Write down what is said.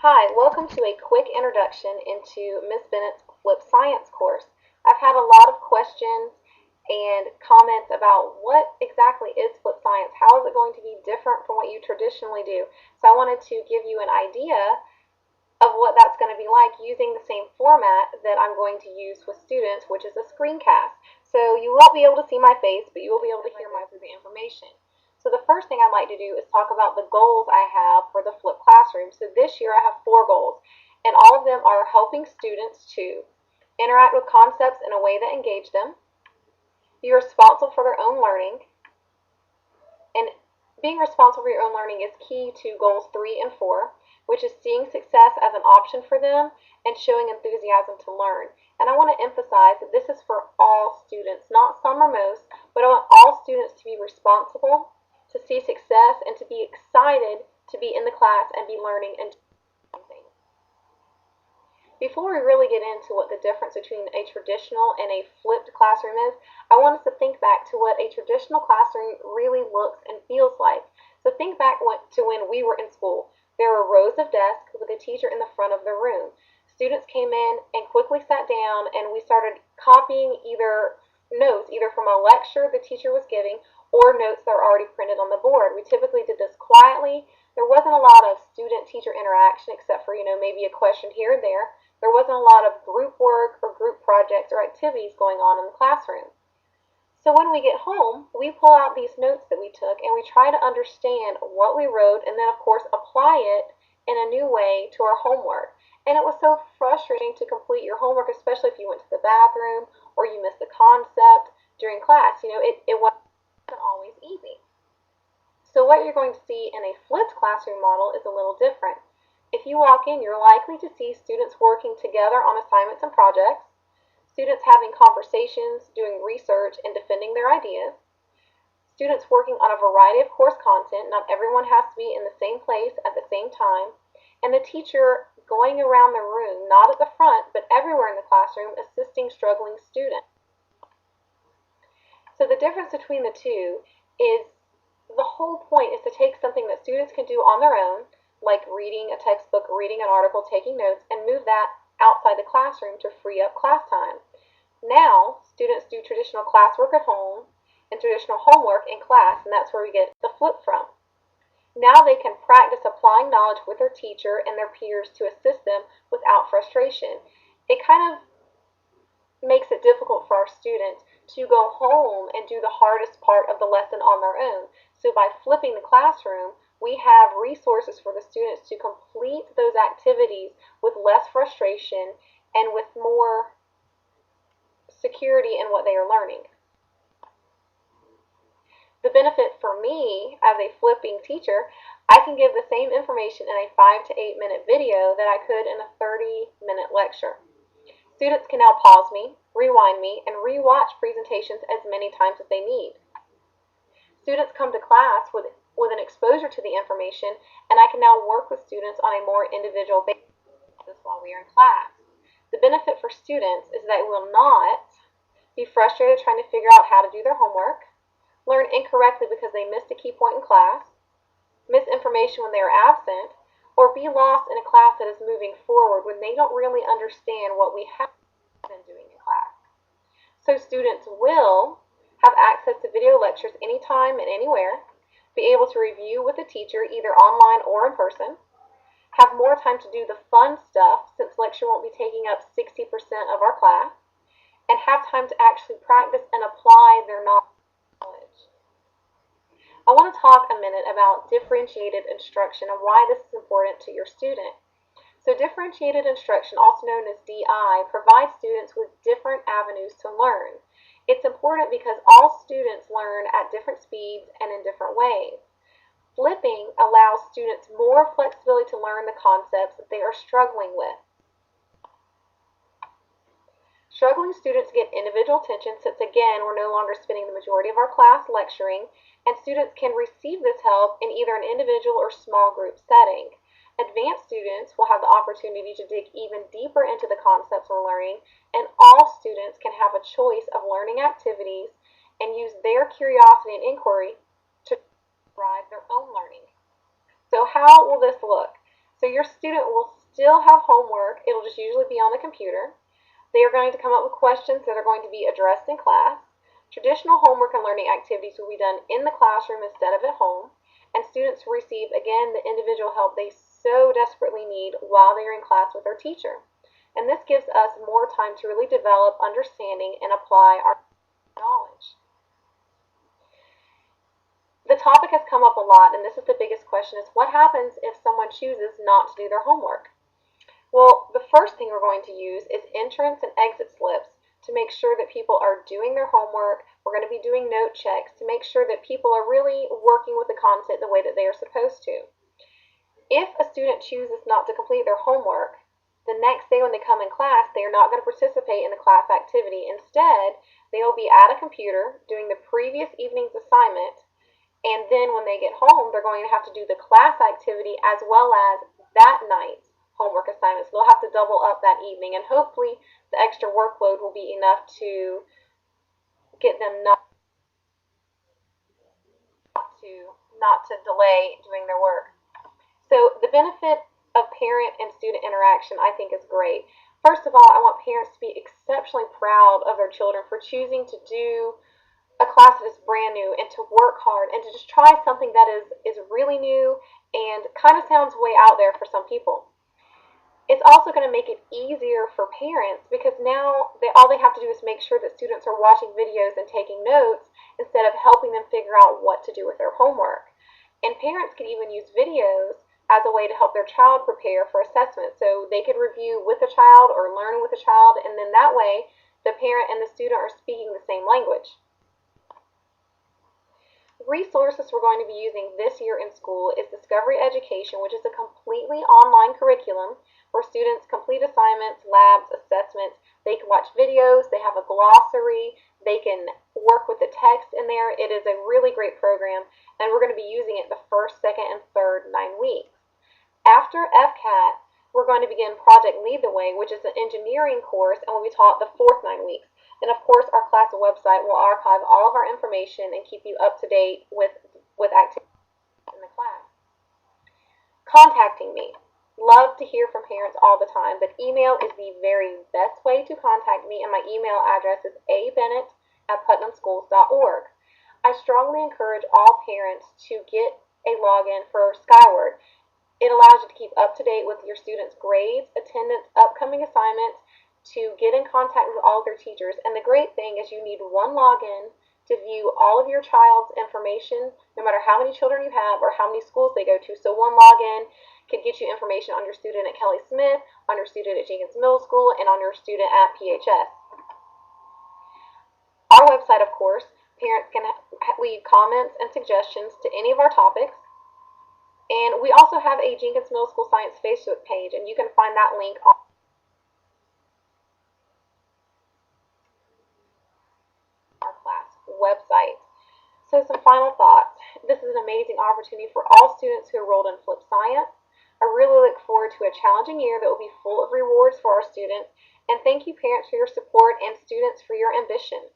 Hi, welcome to a quick introduction into Miss Bennett's Flip Science course. I've had a lot of questions and comments about what exactly is Flip Science. How is it going to be different from what you traditionally do? So I wanted to give you an idea of what that's going to be like using the same format that I'm going to use with students, which is a screencast. So you won't be able to see my face, but you will be able to hear my information. So the first thing I'd like to do is talk about the goals I have for the flipped classroom. So this year I have 4 goals, and all of them are helping students to interact with concepts in a way that engage them, be responsible for their own learning, and being responsible for your own learning is key to goals 3 and 4, which is seeing success as an option for them and showing enthusiasm to learn. And I want to emphasize that this is for all students, not some or most, but I want all students to be responsible, to see success, and to be excited to be in the class and be learning and doing something. Before we really get into what the difference between a traditional and a flipped classroom is, I want us to think back to what a traditional classroom really looks and feels like. So think back to when we were in school. There were rows of desks with a teacher in the front of the room. Students came in and quickly sat down, and we started copying either notes, either from a lecture the teacher was giving or notes that are already printed on the board. We typically did this quietly. There wasn't a lot of student-teacher interaction except for, maybe a question here and there. There wasn't a lot of group work or group projects or activities going on in the classroom. So when we get home, we pull out these notes that we took and we try to understand what we wrote and then, of course, apply it in a new way to our homework. And it was so frustrating to complete your homework, especially if you went to the bathroom or you missed the concept during class. It wasn't always easy. So what you're going to see in a flipped classroom model is a little different. If you walk in, you're likely to see students working together on assignments and projects, students having conversations, doing research, and defending their ideas, students working on a variety of course content. Not everyone has to be in the same place at the same time, and the teacher going around the room, not at the front, but everywhere in the classroom, assisting struggling students. So the difference between the two is the whole point is to take something that students can do on their own, like reading a textbook, reading an article, taking notes, and move that outside the classroom to free up class time. Now, students do traditional classwork at home and traditional homework in class, and that's where we get the flip from. Now they can practice applying knowledge with their teacher and their peers to assist them without frustration. It kind of makes it difficult for our students to go home and do the hardest part of the lesson on their own. So by flipping the classroom, we have resources for the students to complete those activities with less frustration and with more security in what they are learning. The benefit for me as a flipping teacher, I can give the same information in a 5 to 8 minute video that I could in a 30-minute lecture. Students can now pause me, rewind me, and re-watch presentations as many times as they need. Students come to class with an exposure to the information, and I can now work with students on a more individual basis while we are in class. The benefit for students is that they will not be frustrated trying to figure out how to do their homework, learn incorrectly because they missed a key point in class, miss information when they are absent, or be lost in a class that is moving forward when they don't really understand what we have been doing in class. So students will have access to video lectures anytime and anywhere, be able to review with a teacher either online or in person, have more time to do the fun stuff since lecture won't be taking up 60% of our class, and have time to actually practice and apply their knowledge. I want to talk a minute about differentiated instruction and why this is important to your student. So differentiated instruction, also known as DI, provides students with different avenues to learn. It's important because all students learn at different speeds and in different ways. Flipping allows students more flexibility to learn the concepts that they are struggling with. Struggling students get individual attention since, again, we're no longer spending the majority of our class lecturing, and students can receive this help in either an individual or small group setting. Advanced students will have the opportunity to dig even deeper into the concepts we're learning, and all students can have a choice of learning activities and use their curiosity and inquiry to drive their own learning. So how will this look? So your student will still have homework. It'll just usually be on the computer. They are going to come up with questions that are going to be addressed in class. Traditional homework and learning activities will be done in the classroom instead of at home. And students will receive, again, the individual help they so desperately need while they are in class with their teacher. And this gives us more time to really develop understanding and apply our knowledge. The topic has come up a lot, and this is the biggest question, is what happens if someone chooses not to do their homework? Well, the first thing we're going to use is entrance and exit slips to make sure that people are doing their homework. We're going to be doing note checks to make sure that people are really working with the content the way that they are supposed to. If a student chooses not to complete their homework, the next day when they come in class, they are not going to participate in the class activity. Instead, they will be at a computer doing the previous evening's assignment, and then when they get home, they're going to have to do the class activity as well as that night's homework assignments. They'll have to double up that evening, and hopefully the extra workload will be enough to get them not to delay doing their work. So the benefit of parent and student interaction, I think, is great. First of all, I want parents to be exceptionally proud of their children for choosing to do a class that is brand new and to work hard and to just try something that is really new and kind of sounds way out there for some people. It's also going to make it easier for parents because now all they have to do is make sure that students are watching videos and taking notes instead of helping them figure out what to do with their homework. And parents can even use videos as a way to help their child prepare for assessment. So they could review with the child or learn with the child, and then that way the parent and the student are speaking the same language. Resources we're going to be using this year in school is Discovery Education, which is a completely online curriculum where students complete assignments, labs, assessments. They can watch videos, they have a glossary, they can work with the text in there. It is a really great program, and we're going to be using it the first, second, and third 9 weeks. After FCAT, we're going to begin Project Lead the Way, which is an engineering course and will be taught the fourth 9 weeks. And of course, our class website will archive all of our information and keep you up to date with activities in the class. Contacting me. Love to hear from parents all the time, but email is the very best way to contact me, and my email address is abennett@putnamschools.org. I strongly encourage all parents to get a login for Skyward. It allows you to keep up to date with your students' grades, attendance, upcoming assignments, to get in contact with all of their teachers. And the great thing is you need one login to view all of your child's information, no matter how many children you have or how many schools they go to. So one login can get you information on your student at Kelly Smith, on your student at Jenkins Middle School, and on your student at PHS. Our website, of course, parents can leave comments and suggestions to any of our topics. And we also have a Jenkins Middle School Science Facebook page, and you can find that link on our class website. So some final thoughts. This is an amazing opportunity for all students who enrolled in Flip Science. I really look forward to a challenging year that will be full of rewards for our students. And thank you, parents, for your support and students for your ambition.